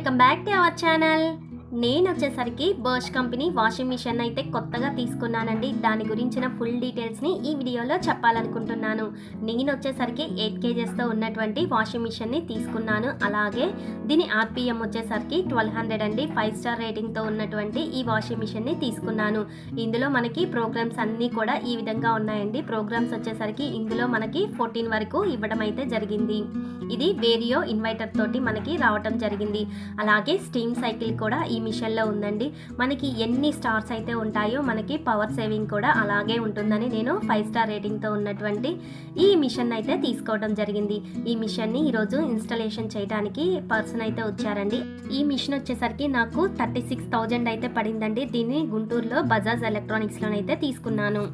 Welcome back to our channel. నేను వచ్చేసరికి Bosch company washing machine అయితే కొత్తగా తీసుకున్నానండి. దాని గురించిన ఫుల్ డీటెయిల్స్ని ఈ వీడియోలో చెప్పాలనుకుంటున్నాను. నేను వచ్చేసరికి 8 kgsతో ఉన్నటువంటి వాషింగ్ మిషన్ని తీసుకున్నాను. అలాగే దీని ఆర్పిఎం వచ్చేసరికి 1200 అండి. 5 స్టార్ రేటింగ్తో ఉన్నటువంటి ఈ వాషింగ్ మిషన్ని తీసుకున్నాను. ఇందులో మనకి ప్రోగ్రామ్స్ అన్నీ కూడా ఈ విధంగా ఉన్నాయండి. ప్రోగ్రామ్స్ వచ్చేసరికి ఇందులో మనకి 14 వరకు ఇవ్వడం అయితే జరిగింది. ఇది వేరియో ఇన్వర్టర్ తోటి మనకి రావటం జరిగింది. అలాగే స్టీమ్ సైకిల్ కూడా ఈ మిషన్లో ఉందండి. మనకి ఎన్ని స్టార్స్ అయితే ఉంటాయో మనకి పవర్ సేవింగ్ కూడా అలాగే ఉంటుందని నేను 5 స్టార్ రేటింగ్తో ఉన్నటువంటి ఈ మిషన్ అయితే తీసుకోవడం జరిగింది. ఈ మిషన్ని ఈరోజు ఇన్స్టాలేషన్ చేయడానికి పర్సన్ అయితే వచ్చారండి. ఈ మిషన్ వచ్చేసరికి నాకు 36,000 అయితే పడిందండి. దీన్ని గుంటూరులో బజాజ్ ఎలక్ట్రానిక్స్లోనైతే తీసుకున్నాను.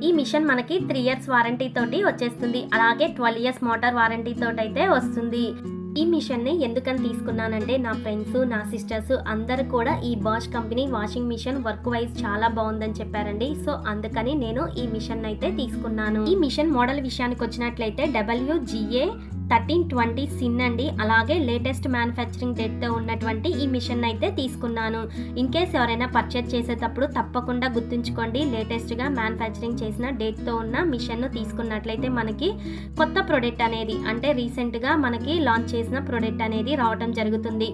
ఈ మిషన్ మనకి 3 years వారంటీ తోటి వచ్చేస్తుంది. అలాగే 12 years మోటార్ వారంటీ తోటి అయితే వస్తుంది. ఈ మిషన్ని ఎందుకని తీసుకున్నానంటే నా ఫ్రెండ్స్, నా సిస్టర్స్ అందరూ కూడా ఈ Bosch company washing machine work wise చాలా బాగుందని చెప్పారండి. సో అందుకని నేను ఈ మిషన్ అయితే తీసుకున్నాను. ఈ మిషన్ మోడల్ విషయానికి వచ్చినట్లయితే WGA 1320 సిన్ అండి. అలాగే లేటెస్ట్ మ్యానుఫ్యాక్చరింగ్ డేట్తో ఉన్నటువంటి ఈ మిషన్ అయితే తీసుకున్నాను. ఇన్ కేస్ ఎవరైనా పర్చేజ్ చేసేటప్పుడు తప్పకుండా గుర్తుంచుకోండి, లేటెస్ట్గా మ్యానుఫ్యాక్చరింగ్ చేసిన డేట్తో ఉన్న మిషన్ను తీసుకున్నట్లయితే మనకి కొత్త ప్రోడక్ట్ అనేది అంటే రీసెంట్గా మనకి లాంచ్ చేసిన ప్రోడక్ట్ అనేది రావడం జరుగుతుంది.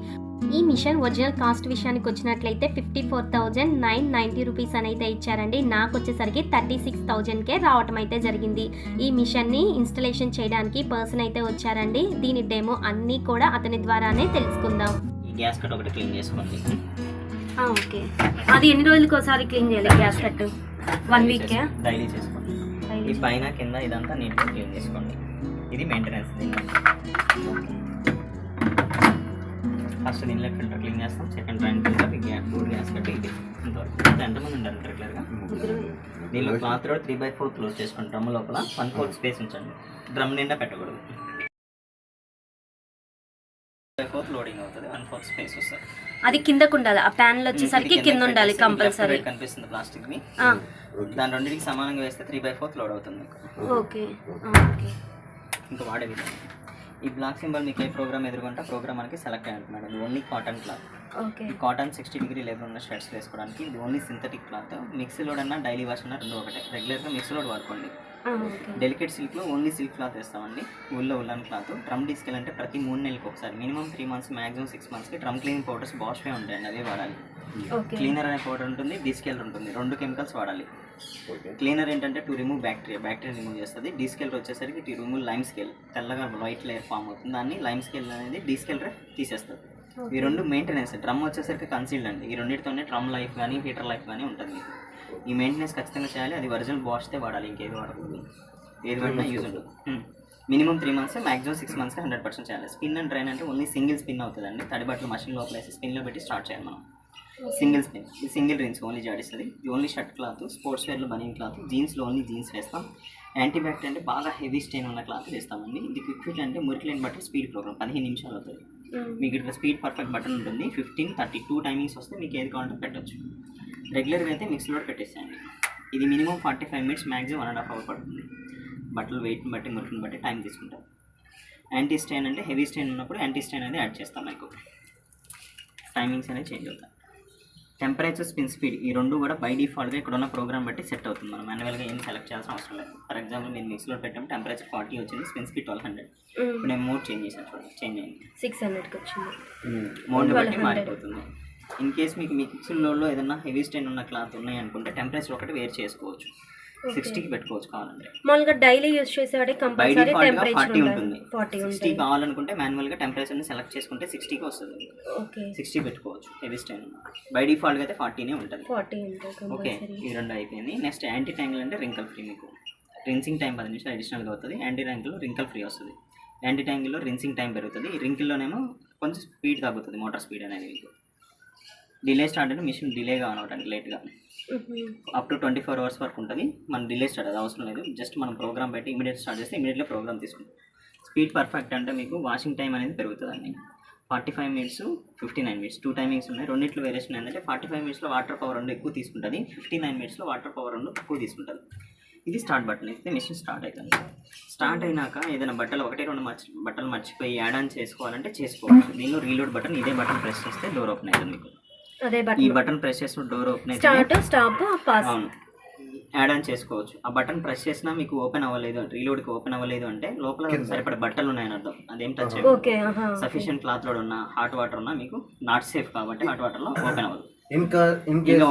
ఈ మిషన్ ఒరిజినల్ కాస్ట్ విషయానికి వచ్చినట్లయితే 54,990 రూపీస్ అయితే ఇచ్చారండి. నాకు వచ్చేసరికి 36,000కే రావటం అయితే జరిగింది. ఈ మిషన్ని ఇన్స్టలేషన్ చేయడానికి పర్సన్ అయితే వచ్చారండి. దీని డెమో అన్నీ కూడా అతని ద్వారానే తెలుసుకుందాం. ఈ గ్యాస్ కట్ ఒకటి క్లీన్ చేసుకోండి. ఓకే, అది ఎన్ని రోజులకి ఒకసారి క్లీన్ చేయాలి గ్యాస్ కట్? 1 week డైలీ చేసుకోండి. ఈ పైన కింద ఇదంతా నీట్గా క్లీన్ చేసుకోండి. ఇది మెయింటెనెన్స్. ఫస్ట్ దీనిలో ఫిల్టర్ క్లీన్ చేస్తాం. సెకండ్ ట్రైన్ ఫిల్టర్ గ్యాస్ కట్టి ఇది ఇంతవరకు ఎంతమంది ఉండాలి రెగ్యులర్గా. దీనిలో క్లాత్ రోడ్ 3/4 క్లోజ్ చేసుకోండి. డ్రమ్ లోపల 1/4 స్పేస్ ఉంచండి. డ్రమ్ నిండా పెట్టకూడదు. 3/4 లోడింగ్ అవుతుంది. 1/4 స్పేస్ వస్తుంది. అది కిందకు ఉండాలి. ఆ ప్యానల్ వచ్చేసరికి కింద ఉండాలి కంపల్సరీ. కనిపిస్తుంది ప్లాస్టిక్ ని, దాని రెండింటికి సమానంగా వేస్తే 3/4 లోడ్ అవుతుంది. Okay okay. ఇంకా వాడే విధానం ఈ బ్లాక్ సింబల్ మీకు ఏ ప్రోగ్రామ్ ఎదుర్కొంటే ప్రోగ్రామ్ మనకి సెలెక్ట్ అయ్యాలి మేడం. ఇది ఓన్లీ కాటన్ క్లాత్. ఈ కాటన్ 60 degree లేబర్ ఉన్న షర్ట్స్ వేసుకోవడానికి. ఇది only synthetic cloth. Mixie load అన్నా డైలీ వాష్ అన్నా రెండు ఒకటే. రెగ్యులర్గా మిక్సీ లోడ్ వాడుకోండి. డెలికేట్ సిల్క్లో ఓన్లీ సిల్క్ క్లాత్ వేస్తామండి. ఊళ్ళో ఉల్లన్ క్లాత్. డ్రమ్ డిస్కెల్ అంటే ప్రతి 3 నెలలకు ఒకసారి, మినిమం 3 months, మ్యాక్సిమం 6 monthsకి డ్రమ్ క్లీనింగ్ పౌడర్స్ బాష్వే ఉంటాయండి, అవే వాడాలి. క్లీనర్ అనే పౌడర్ ఉంటుంది, డిస్కెల్ ఉంటుంది. 2 కెమికల్స్ వాడాలి. క్లీనర్ ఏంటంటే టు రిమూవ్ బ్యాక్టీరియా రిమూవ్ చేస్తుంది. డీస్కెల్ వచ్చేసరికి టు రిమూవ్ లైమ్ స్కేల్, తెల్లగా వైట్ లేయర్ ఫామ్ అవుతుంది. దాన్ని లైమ్ స్కేల్ అనేది డీస్కెల్ తీసేస్తుంది. ఈ రెండు మెయింటెనెన్స్. డ్రమ్ వచ్చేసరికి కన్సీల్డ్ అండి. ఈ రెండింటితోనే డ్రమ్ లైఫ్ కానీ హీటర్ లైఫ్ కానీ ఉంటుంది. ఈ మెయింటెనెన్స్ ఖచ్చితంగా చేయాలి. అది ఒరిజినల్ బాష్తే వాడాలి, ఇంకేది వాడకూడదు. ఏది వాడినా యూజ్ ఉండదు. మినిమం 3 months, మ్యాక్సిమం 6 monthsకి 100% చేయాలి. స్పిన్ అండ్ డ్రైన్ అంటే ఓన్లీ సింగిల్ స్పిన్ అవుతుందండి. తడి బట్టలు మషిన్ లోపల వేసి స్పిన్లో పెట్టి స్టార్ట్ చేయాలి మనం. Single spin. ఇది సింగిల్ రిన్స్ ఓన్లీ జాడిస్తుంది. ఇది ఓన్లీ షర్ట్ క్లాత్. స్పోర్ట్స్ వేర్లో బనీన్ క్లాత్. జీన్స్లో ఓన్లీ జీన్స్ వేస్తాం. యాంటీబ్యాక్టీరియల్ అంటే బాగా హెవీ స్టెయిన్ ఉన్న క్లాత్ వేస్తామండి. ఇది క్విక్ ఫిట్ అంటే మురికిలేని బట్టలు స్పీడ్ ప్రోగ్రామ్ 15 నిమిషాలు అవుతుంది. మీకు ఇక్కడ స్పీడ్ పర్ఫెక్ట్ బటన్ ఉంటుంది. 15, 32 టైమింగ్స్ వస్తే మీకు ఏది కావాలంటే పెట్టచ్చు. రెగ్యులర్గా అయితే మిక్సీలో పెట్టేసేయండి. ఇది మినిమం 45 minutes, మ్యాక్సిమం 1.5 hour పడుతుంది. బట్టలు వెయిట్ని బట్టి మురికిని బట్టి టైం తీసుకుంటాం. యాంటీ స్టెయిన్ అంటే హెవీ స్టెయిన్ ఉన్నప్పుడు యాంటీ స్టెయిన్ అనేది యాడ్ చేస్తాం. మీకు టైమింగ్స్ అనేది చేంజ్ అవుతాయి. టెంపరేచర్, స్పిన్ స్పీడ్ ఈ రెండు కూడా బై డిఫాల్ట్గా ఇక్కడ ఉన్న ప్రోగ్రామ్ బట్టి సెట్ అవుతుంది. మనం మాన్యువల్గా ఏం సెలెక్ట్ చేయాల్సిన అవసరం లేదు. ఫర్ ఎగ్జాంపుల్ నేను మిక్స్లో పెట్టాము, టెంపరేచర్ 40 వచ్చింది, స్పిన్ స్పీడ్ 1200. ఇప్పుడు నేను మోడ్ చేంజ్ చేశాను, చూడండి చేంజ్ అయింది. 600కి వచ్చింది. మోడ్ని బట్టి మారిపోతుంది. ఇన్ కేస్ మీకు మిక్సీలో ఏదైనా హెవీ స్టెయిన్ ఉన్న క్లాత్ ఉన్నాయి అనుకుంటే టెంపరేచర్ ఒకటి వేర్ చేసుకోవచ్చు. 60కి పెట్టుకోవచ్చు కావాలంటే. మామూలుగా డైలీ యూజ్ చేసేవాడే కంపల్సరీ టెంపరేచర్ 40 ఉంటుంది. 60 కావాలనుకుంటే మాన్యువల్గా టెంపరేచర్ని సెలెక్ట్ చేసుకుంటే 60కి వస్తుంది. ఓకే, 60 పెట్టుకోవచ్చు. హెవీ స్టెయిన్ బై డిఫాల్ట్గా అయితే 40నే ఉంటుంది. ఓకే, ఇది రెండు అయిపోయింది. నెక్స్ట్ యాంటీ ట్యాంగిల్ అంటే రింకల్ ఫ్రీ. మీకు రిన్సింగ్ టైం 10 నిమిషాలు అడిషనల్గా అవుతుంది. యాంటీ ట్యాంగిల్లో రింకల్ ఫ్రీ వస్తుంది. యాంటీ ట్యాంగిల్లో రిన్సింగ్ టైం పెరుగుతుంది. రింకిల్లోనేమో కొంచెం స్పీడ్ తగ్గుతుంది, మోటార్ స్పీడ్ అనేది. మీకు డిలే స్టార్ట్ అంటే మిషన్ డిలే కావడానికి లేట్గా అప్ టు 24 hours వరకు ఉంటుంది. మనం డిలే స్టార్ట్ అది అవసరం లేదు. జస్ట్ మనం ప్రోగ్రామ్ పెట్టి ఇమీడియట్ స్టార్ట్ చేస్తే ఇమీడియట్గా ప్రోగ్రామ్ తీసుకుంటాం. స్పీడ్ పర్ఫెక్ట్ అంటే మీకు వాషింగ్ టైం అనేది పెరుగుతుందండి. 45 minutes, 59 minutes 2 టైమింగ్స్ ఉన్నాయి. రెండిట్లో వేరియేషన్ ఏంటంటే 45 minutesలో వాటర్ పవర్ 2 ఎక్కువ తీసుకుంటుంది, 59 minutesలో వాటర్ పవర్ 2 తక్కువ తీసుకుంటుంది. ఇది స్టార్ట్ బటన్ ఇస్తే మిషన్ స్టార్ట్ అవుతుంది. స్టార్ట్ అయినాక ఏదైనా బట్టలు 1-2 బట్టలు మర్చిపోయి యాడ్ ఆన్ చేసుకోవాలంటే చేసుకోవచ్చు. దీనిలో రీలోడ్ బటన్, ఇదే బటన్ ప్రెస్ చేస్తే డోర్ ఓపెన్ అవుతుంది మీకు. అదే ఈ బటన్ బటన్ ప్రెస్ చేసిన డోర్ ఓపెన్ అయితే స్టార్ట్ స్టాప్ పాస్. అవును యాడ్ ఆన్ చేసుకోవచ్చు. ఆ బటన్ ప్రెస్ చేసినా మీకు ఓపెన్ అవ్వలేదు, రీలోడ్కి ఓపెన్ అవ్వలేదు అంటే లోపల సరిపడే బట్టలు ఉన్నాయని అర్థం. అదేం touch okay sufficient cloth load ఉన్నా హాట్ వాటర్ ఉన్నా మీకు నాట్ సేఫ్ కాబట్టి హాట్ వాటర్లో ఓపెన్ అవ్వదు. ఇంకా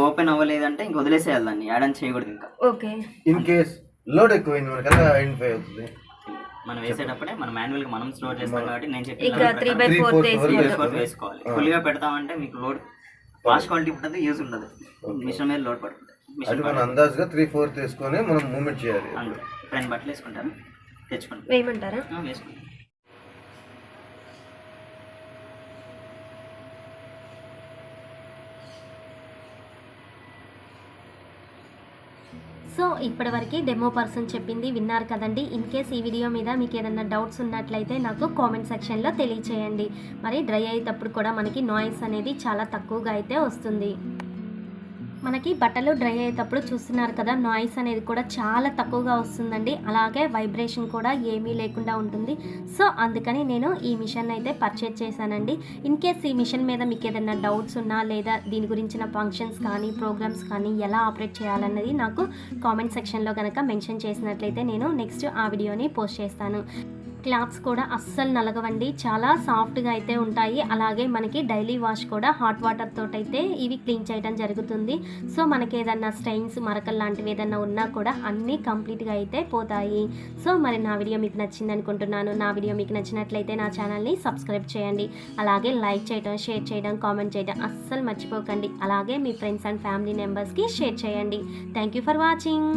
ఓపెన్ అవ్వలేదంటే ఇంక వదిలేసేయాలి, దాన్ని యాడ్ ఆన్ చేయకూడదు. ఇంకా ఓకే ఇన్ కేస్ లోడ్ ఎక్కువైంది మనకి ఎలా ఐడెంటిఫై అవుతుంది? మనం వేసేటప్పుడే మనం మాన్యువల్ గా మనం స్టోర్ చేస్తాం కాబట్టి నేను ఇక చెప్పి 3/4 వేసుకోవాలి. ఫుల్ గా పెడతామంటే మీకు లోడ్ వాష్ క్వాలిటీ ఉంటుంది, యూజ్ ఉండదు, మిషన్ మీద లోడ్ పడుతుంది. అది మనం అందాజుగా 3/4 తీసుకొని మనం మూవ్మెంట్ చేయాలి. అంతే 10 బట్టలు వేసుకుంటారు, తెచ్చుకుంటారు. వేయమంటారా? వేసుకుంటారు. సో ఇప్పటివరకు డెమో పర్సన్ చెప్పింది విన్నారు కదండి. ఇన్ కేస్ ఈ వీడియో మీద మీకు ఏదైనా డౌట్స్ ఉన్నట్లయితే నాకు కామెంట్ సెక్షన్లో తెలియచేయండి. మరి డ్రై అయ్యేటప్పుడు కూడా మనకి నాయిస్ అనేది చాలా తక్కువగా అయితే వస్తుంది. మనకి బట్టలు డ్రై అయ్యేటప్పుడు చూస్తున్నారు కదా, నాయిస్ అనేది కూడా చాలా తక్కువగా వస్తుందండి. అలాగే వైబ్రేషన్ కూడా ఏమీ లేకుండా ఉంటుంది. సో అందుకని నేను ఈ మిషన్ అయితే పర్చేజ్ చేశానండి. ఇన్ కేస్ ఈ మిషన్ మీద మీకు ఏదైనా డౌట్స్ ఉన్నా లేదా దీని గురించిన ఫంక్షన్స్ కానీ ప్రోగ్రామ్స్ కానీ ఎలా ఆపరేట్ చేయాలన్నది నాకు కామెంట్ సెక్షన్లో కనుక మెన్షన్ చేసినట్లయితే నేను నెక్స్ట్ ఆ వీడియోని పోస్ట్ చేస్తాను. క్లాత్స్ కూడా అస్సలు నలగవండి, చాలా సాఫ్ట్గా అయితే ఉంటాయి. అలాగే మనకి డైలీ వాష్ కూడా హాట్ వాటర్ తోటి అయితే ఇవి క్లీన్ చేయడం జరుగుతుంది. సో మనకి ఏదన్నా స్టెయిన్స్ మరకలు లాంటివి ఏదన్నా ఉన్నా కూడా అన్నీ కంప్లీట్గా అయితే పోతాయి. సో మరి నా వీడియో మీకు నచ్చింది అనుకుంటున్నాను. నా వీడియో మీకు నచ్చినట్లయితే నా ఛానల్ని సబ్స్క్రైబ్ చేయండి. అలాగే లైక్ చేయడం, షేర్ చేయడం, కామెంట్ చేయడం అస్సలు మర్చిపోకండి. అలాగే మీ ఫ్రెండ్స్ అండ్ ఫ్యామిలీ మెంబర్స్కి షేర్ చేయండి. Thank you for watching.